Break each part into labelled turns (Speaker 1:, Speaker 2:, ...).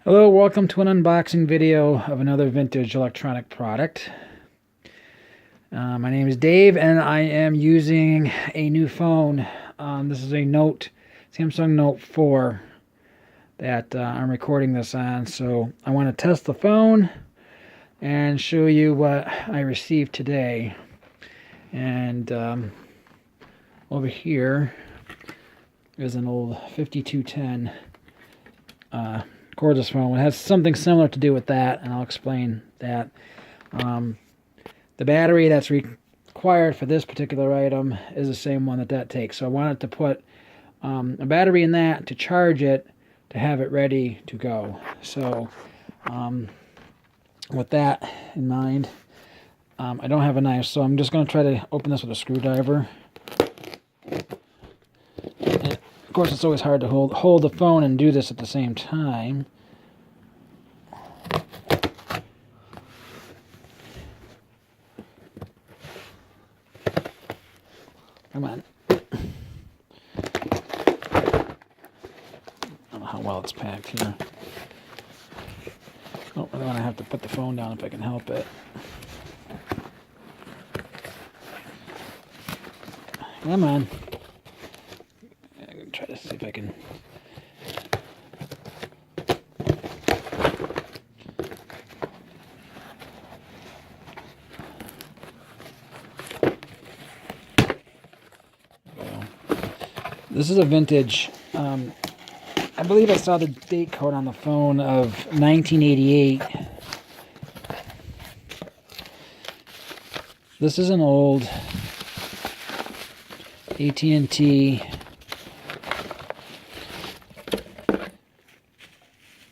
Speaker 1: Hello, welcome to an unboxing video of another vintage electronic product. My name is Dave and I am using a new phone. This is a Samsung Note 4 that I'm recording this on. So I want to test the phone and show you what I received today. And over here is an old 5210 cordless phone. It has something similar to do with that, and I'll explain that. The battery that's required for this particular item is the same one that takes. So I wanted to put a battery in that to charge it to have it ready to go. So with that in mind, I don't have a knife, so I'm just going to try to open this with a screwdriver. Of course, it's always hard to hold the phone and do this at the same time. Come on. I don't know how well it's packed here. I don't really want to have to put the phone down if I can help it. Come on. I'm going to try to see if I can. This is a vintage, I believe I saw the date code on the phone of 1988. This is an old AT&T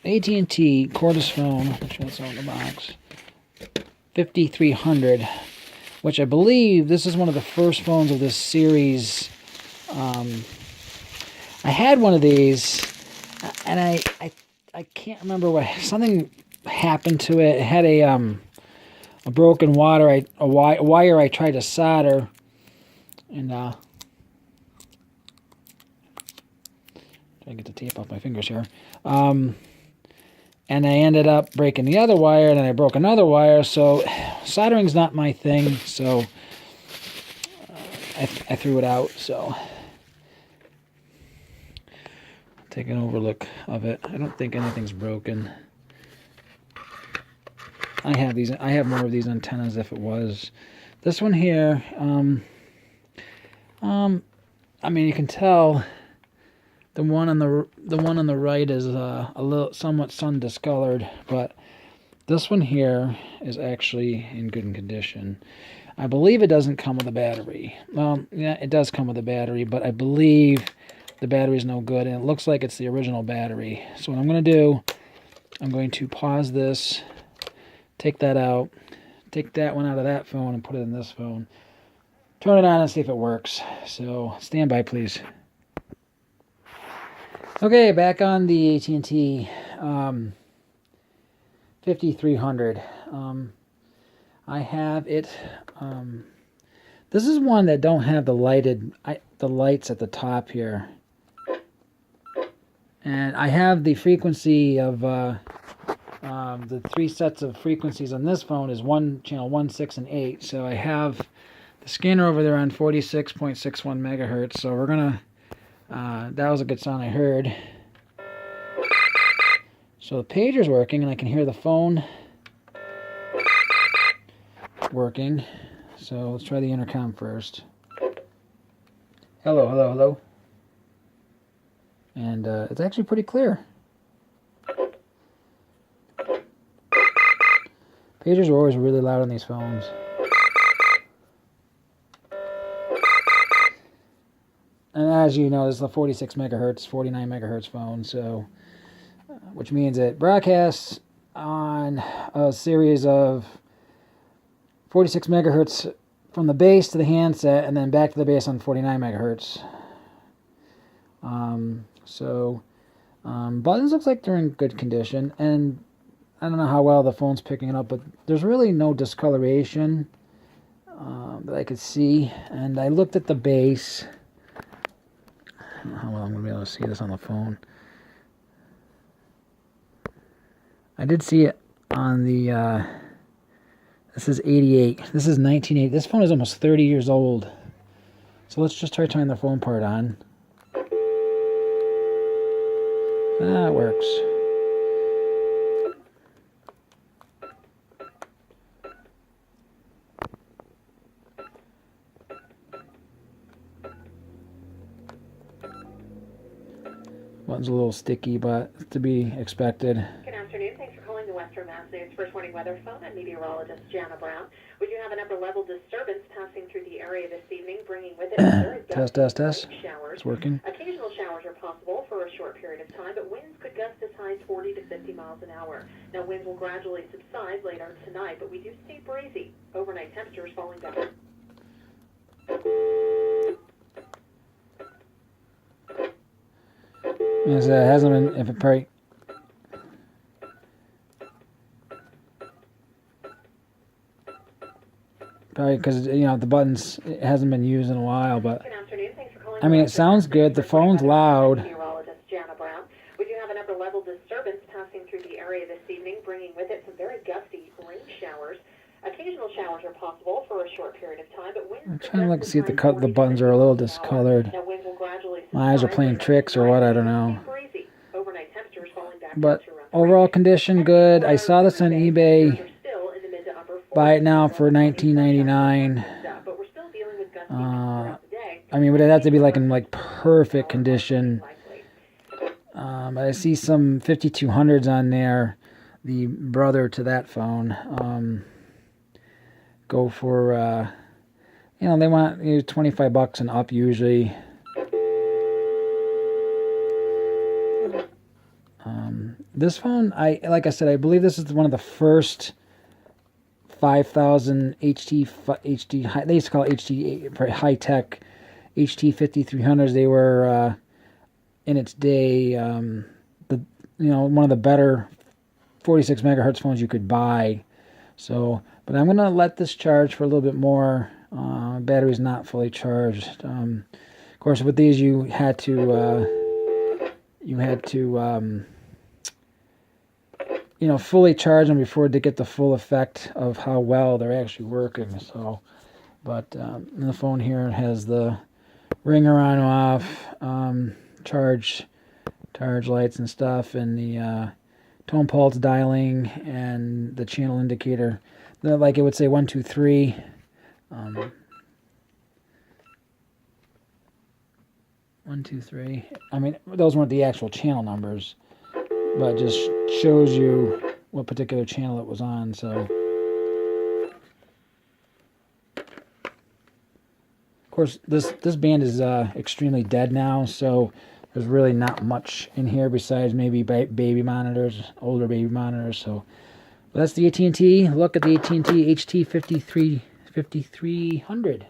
Speaker 1: cordless phone, which is on the box, 5300, which I believe this is one of the first phones of this series. I had one of these, and I can't remember what, something happened to it. It had a broken wire I tried to solder, and try to get the tape off my fingers here. And I ended up breaking the other wire, and then I broke another wire. So soldering's not my thing. So I threw it out. So take an overlook of it. I don't think anything's broken. I have more of these antennas if it was. This one here, I mean, you can tell the one on the right is a little somewhat sun discolored, but this one here is actually in good condition. I believe it doesn't come with a battery. Well, yeah, it does come with a battery, but I believe the battery's no good, and it looks like it's the original battery. So what I'm going to do, I'm going to pause this, take that out, take that one out of that phone and put it in this phone, turn it on and see if it works. So stand by, please. Okay, back on the AT&T 5300. I have it. This is one that don't have the lights at the top here. And I have the frequency of the three sets of frequencies on this phone is channel 1, 6, and 8. So I have the scanner over there on 46.61 megahertz. So we're gonna. That was a good sound I heard. So the pager's working, and I can hear the phone working. So let's try the intercom first. Hello, hello, hello. And it's actually pretty clear. Pagers are always really loud on these phones. And as you know, this is a 46 megahertz, 49 megahertz phone, so which means it broadcasts on a series of 46 megahertz from the base to the handset, and then back to the base on 49 megahertz. Buttons looks like they're in good condition, and I don't know how well the phone's picking it up, but there's really no discoloration that I could see. And I looked at the base. I don't know how well I'm going to be able to see this on the phone. I did see it on the, this is 88. This is 1980. This phone is almost 30 years old. So let's just try turning the phone part on. That works. Button's a little sticky, but to be expected.
Speaker 2: Good afternoon. Thanks for calling the Western Mass News First Warning Weather Phone. I'm meteorologist Jana Brown. We do have an upper level disturbance passing through the area this evening, bringing with it very
Speaker 1: Test.
Speaker 2: showers.
Speaker 1: It's working.
Speaker 2: Occasional showers are possible for a short period of time, but winds could gust as high as 40 to 50 miles an hour. Now, winds will gradually subside later tonight, but we do stay breezy. Overnight temperatures falling down.
Speaker 1: Yes, it hasn't been, if it probably, because, you know, the buttons, it hasn't been used in a while, but,
Speaker 2: Good afternoon. Thanks for calling.
Speaker 1: I mean, it sounds good. The phone's loud.
Speaker 2: Meteorologist Jana Brown. We do have an upper level disturbance passing through the area this evening, bringing with it some very gusty rain showers. Occasional showers are possible for a short period of time, but winds.
Speaker 1: I'm trying to look to see if the buttons are a little discolored. My eyes are playing tricks or what, I don't know. But overall condition, good. I saw this on eBay. Buy it now for $19.99. I mean, would it have to be like in like perfect condition? I see some 5200s on there. The brother to that phone. Go for, you know, they want $25 and up usually. This phone, like I said, I believe this is one of the first 5000 HT, they used to call it HT, high-tech HT 5300s. They were, in its day, one of the better 46 megahertz phones you could buy. So, but I'm going to let this charge for a little bit more. Battery's not fully charged. Of course, with these, you had to fully charge them before to get the full effect of how well they're actually working. So, but the phone here has the ringer on and off, charge lights and stuff, and the tone pulse dialing and the channel indicator. Like it would say 1, 2, 3. 1, 2, 3. I mean, those weren't the actual channel numbers, but it just shows you what particular channel it was on. So, of course, this band is extremely dead now, so there's really not much in here besides maybe baby monitors, older baby monitors. So, but that's the AT&T. Look at the AT&T HT 5300.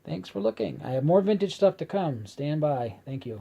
Speaker 1: Thanks for looking. I have more vintage stuff to come. Stand by. Thank you.